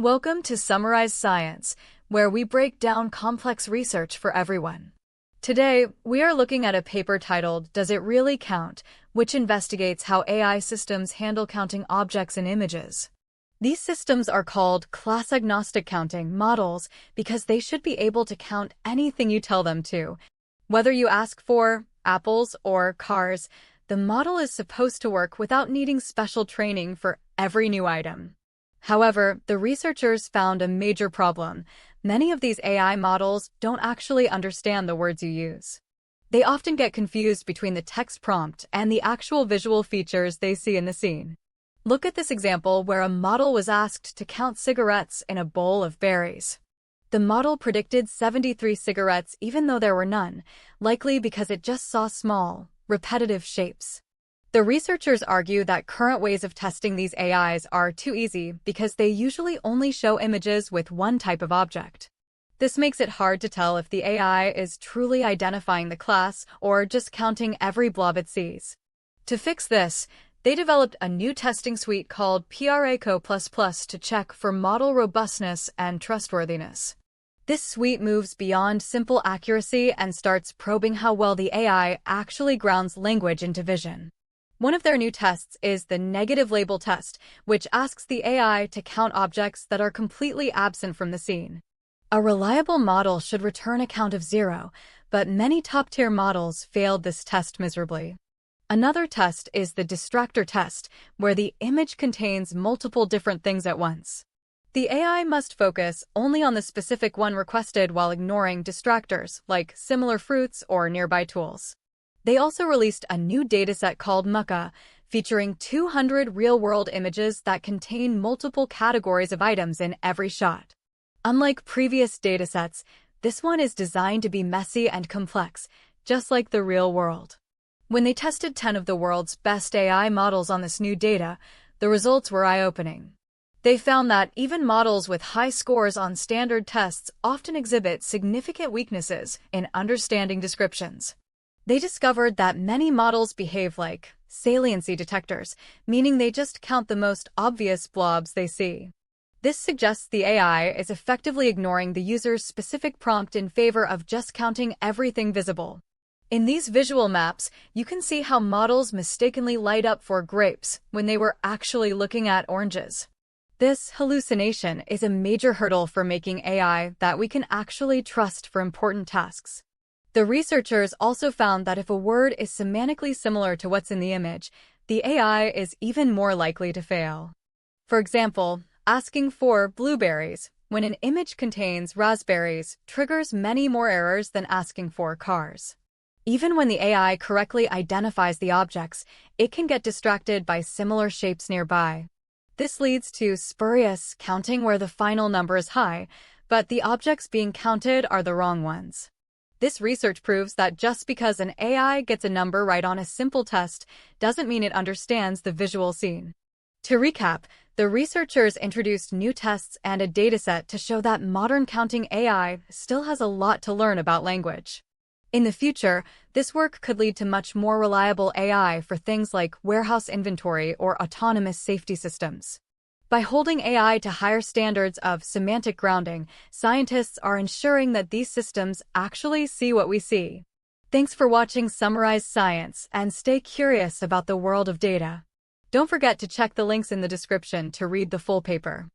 Welcome to Summarize Science, where we break down complex research for everyone. Today, we are looking at a paper titled, Does It Really Count?, which investigates how AI systems handle counting objects and images. These systems are called class-agnostic counting models because they should be able to count anything you tell them to. Whether you ask for apples or cars, the model is supposed to work without needing special training for every new item. However, the researchers found a major problem. Many of these AI models don't actually understand the words you use. They often get confused between the text prompt and the actual visual features they see in the scene. Look at this example where a model was asked to count cigarettes in a bowl of berries. The model predicted 73 cigarettes even though there were none, likely because it just saw small, repetitive shapes. The researchers argue that current ways of testing these AIs are too easy because they usually only show images with one type of object. This makes it hard to tell if the AI is truly identifying the class or just counting every blob it sees. To fix this, they developed a new testing suite called PrACo++ to check for model robustness and trustworthiness. This suite moves beyond simple accuracy and starts probing how well the AI actually grounds language into vision. One of their new tests is the negative label test, which asks the AI to count objects that are completely absent from the scene. A reliable model should return a count of 0, but many top-tier models failed this test miserably. Another test is the distractor test, where the image contains multiple different things at once. The AI must focus only on the specific one requested while ignoring distractors, like similar fruits or nearby tools. They also released a new dataset called MUCCA, featuring 200 real-world images that contain multiple categories of items in every shot. Unlike previous datasets, this one is designed to be messy and complex, just like the real world. When they tested 10 of the world's best AI models on this new data, the results were eye-opening. They found that even models with high scores on standard tests often exhibit significant weaknesses in understanding descriptions. They discovered that many models behave like saliency detectors, meaning they just count the most obvious blobs they see. This suggests the AI is effectively ignoring the user's specific prompt in favor of just counting everything visible. In these visual maps, you can see how models mistakenly light up for grapes when they were actually looking at oranges. This hallucination is a major hurdle for making AI that we can actually trust for important tasks. The researchers also found that if a word is semantically similar to what's in the image, the AI is even more likely to fail. For example, asking for blueberries when an image contains raspberries triggers many more errors than asking for cars. Even when the AI correctly identifies the objects, it can get distracted by similar shapes nearby. This leads to spurious counting where the final number is high, but the objects being counted are the wrong ones. This research proves that just because an AI gets a number right on a simple test doesn't mean it understands the visual scene. To recap, the researchers introduced new tests and a dataset to show that modern counting AI still has a lot to learn about language. In the future, this work could lead to much more reliable AI for things like warehouse inventory or autonomous safety systems. By holding AI to higher standards of semantic grounding, scientists are ensuring that these systems actually see what we see. Thanks for watching Summarize Science, and stay curious about the world of data. Don't forget to check the links in the description to read the full paper.